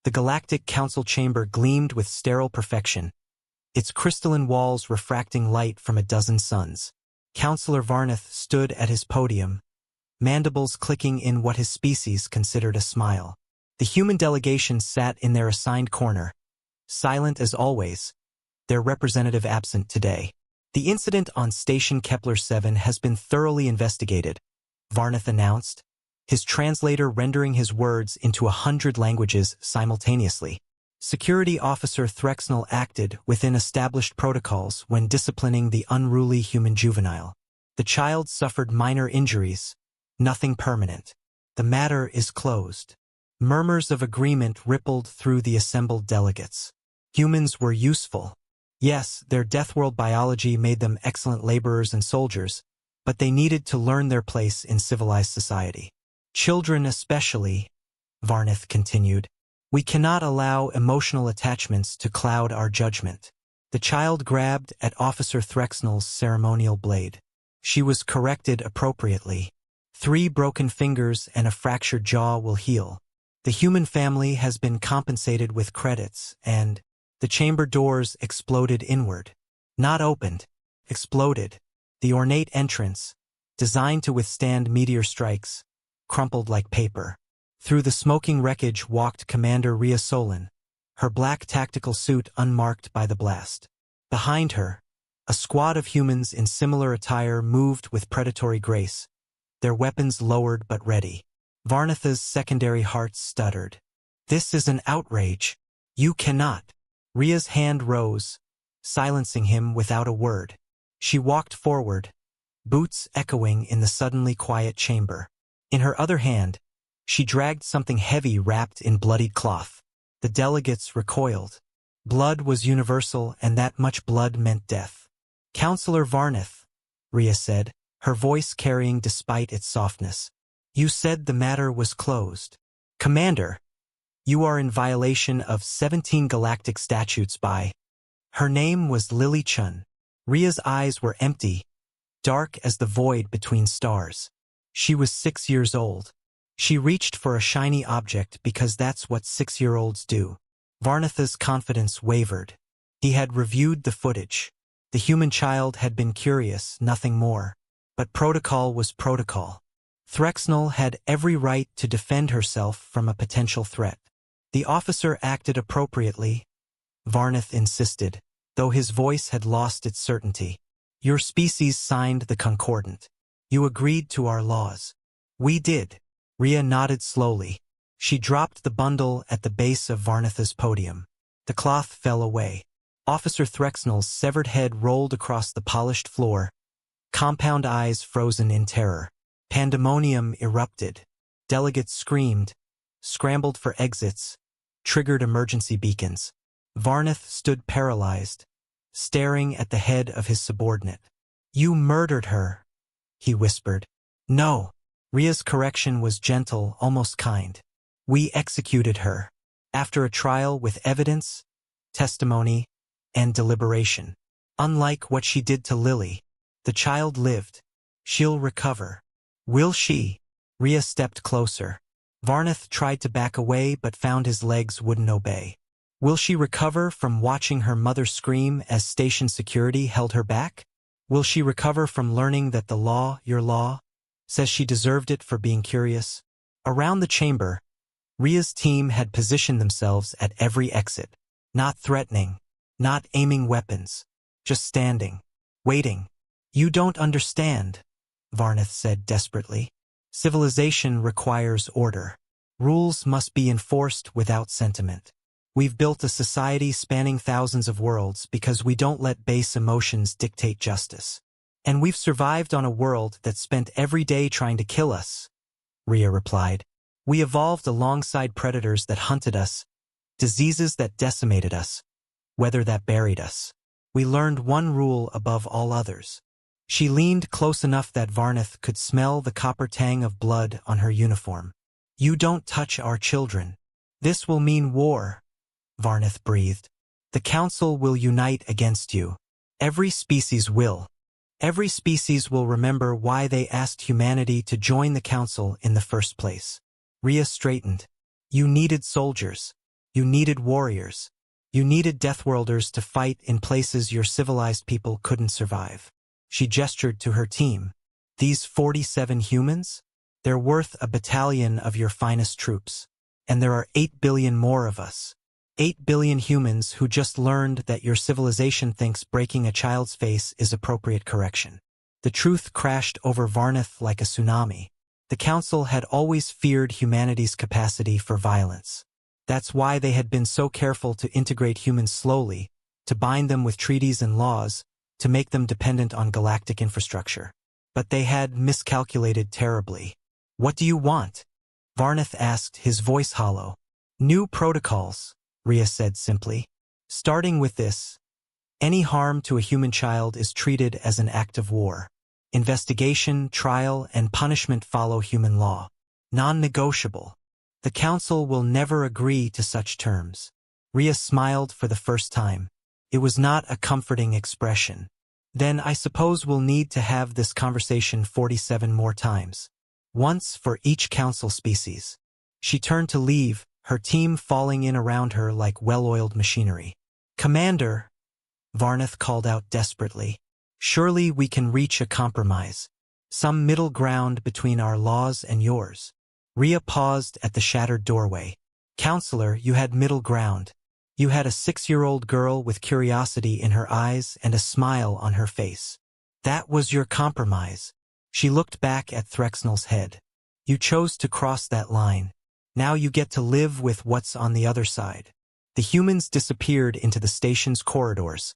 The Galactic Council chamber gleamed with sterile perfection, its crystalline walls refracting light from a dozen suns. Councillor Varnath stood at his podium, mandibles clicking in what his species considered a smile. The human delegation sat in their assigned corner, silent as always, their representative absent today. The incident on Station Kepler 7 has been thoroughly investigated, Varnath announced, his translator rendering his words into 100 languages simultaneously. Security Officer Threxnell acted within established protocols when disciplining the unruly human juvenile. The child suffered minor injuries, nothing permanent. The matter is closed. Murmurs of agreement rippled through the assembled delegates. Humans were useful. Yes, their deathworld biology made them excellent laborers and soldiers, but they needed to learn their place in civilized society. Children especially, Varnath continued. We cannot allow emotional attachments to cloud our judgment. The child grabbed at Officer Threxnell's ceremonial blade. She was corrected appropriately. 3 broken fingers and a fractured jaw will heal. The human family has been compensated with credits, and the chamber doors exploded inward. Not opened, exploded. The ornate entrance, designed to withstand meteor strikes, crumpled like paper. Through the smoking wreckage walked Commander Ria Solen, her black tactical suit unmarked by the blast. Behind her, a squad of humans in similar attire moved with predatory grace, their weapons lowered but ready. Varnath's secondary heart stuttered. This is an outrage. You cannot. Ria's hand rose, silencing him without a word. She walked forward, boots echoing in the suddenly quiet chamber. In her other hand, she dragged something heavy wrapped in bloodied cloth. The delegates recoiled. Blood was universal, and that much blood meant death. Councillor Varnath, Ria said, her voice carrying despite its softness. You said the matter was closed. Commander, you are in violation of 17 galactic statutes by... Her name was Lily Chun. Ria's eyes were empty, dark as the void between stars. She was 6 years old. She reached for a shiny object because that's what 6-year-olds do. Varnath's confidence wavered. He had reviewed the footage. The human child had been curious, nothing more. But protocol was protocol. Threxnell had every right to defend herself from a potential threat. The officer acted appropriately, Varnath insisted, though his voice had lost its certainty. Your species signed the concordant. You agreed to our laws. We did. Ria nodded slowly. She dropped the bundle at the base of Varnath's podium. The cloth fell away. Officer Threxnell's severed head rolled across the polished floor, compound eyes frozen in terror. Pandemonium erupted. Delegates screamed, scrambled for exits, triggered emergency beacons. Varnath stood paralyzed, staring at the head of his subordinate. You murdered her, he whispered. No. Ria's correction was gentle, almost kind. We executed her, after a trial with evidence, testimony, and deliberation. Unlike what she did to Lily, the child lived. She'll recover. Will she? Ria stepped closer. Varnath tried to back away but found his legs wouldn't obey. Will she recover from watching her mother scream as station security held her back? Will she recover from learning that the law, your law, says she deserved it for being curious? Around the chamber, Ria's team had positioned themselves at every exit. Not threatening, not aiming weapons, just standing, waiting. You don't understand, Varnath said desperately. Civilization requires order. Rules must be enforced without sentiment. We've built a society spanning thousands of worlds because we don't let base emotions dictate justice. And we've survived on a world that spent every day trying to kill us, Ria replied. We evolved alongside predators that hunted us, diseases that decimated us, weather that buried us. We learned one rule above all others. She leaned close enough that Varnath could smell the copper tang of blood on her uniform. You don't touch our children. This will mean war, Varnath breathed. The Council will unite against you. Every species will. Every species will remember why they asked humanity to join the Council in the first place. Ria straightened. You needed soldiers. You needed warriors. You needed deathworlders to fight in places your civilized people couldn't survive. She gestured to her team. These 47 humans? They're worth a battalion of your finest troops. And there are 8 billion more of us. 8 billion humans who just learned that your civilization thinks breaking a child's face is appropriate correction. The truth crashed over Varnath like a tsunami. The Council had always feared humanity's capacity for violence. That's why they had been so careful to integrate humans slowly, to bind them with treaties and laws, to make them dependent on galactic infrastructure. But they had miscalculated terribly. What do you want? Varnath asked, his voice hollow. New protocols, Ria said simply. Starting with this, any harm to a human child is treated as an act of war. Investigation, trial, and punishment follow human law. Non-negotiable. The Council will never agree to such terms. Ria smiled for the first time. It was not a comforting expression. Then I suppose we'll need to have this conversation 47 more times. Once for each Council species. She turned to leave, her team falling in around her like well-oiled machinery. Commander, Varnath called out desperately. Surely we can reach a compromise. Some middle ground between our laws and yours. Ria paused at the shattered doorway. Counselor, you had middle ground. You had a 6-year-old girl with curiosity in her eyes and a smile on her face. That was your compromise. She looked back at Threxnel's head. You chose to cross that line. Now you get to live with what's on the other side. The humans disappeared into the station's corridors,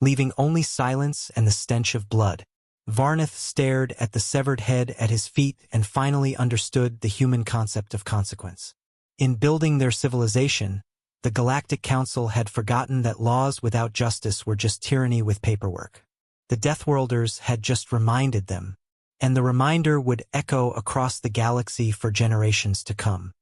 leaving only silence and the stench of blood. Varnath stared at the severed head at his feet and finally understood the human concept of consequence. In building their civilization, the Galactic Council had forgotten that laws without justice were just tyranny with paperwork. The deathworlders had just reminded them, and the reminder would echo across the galaxy for generations to come.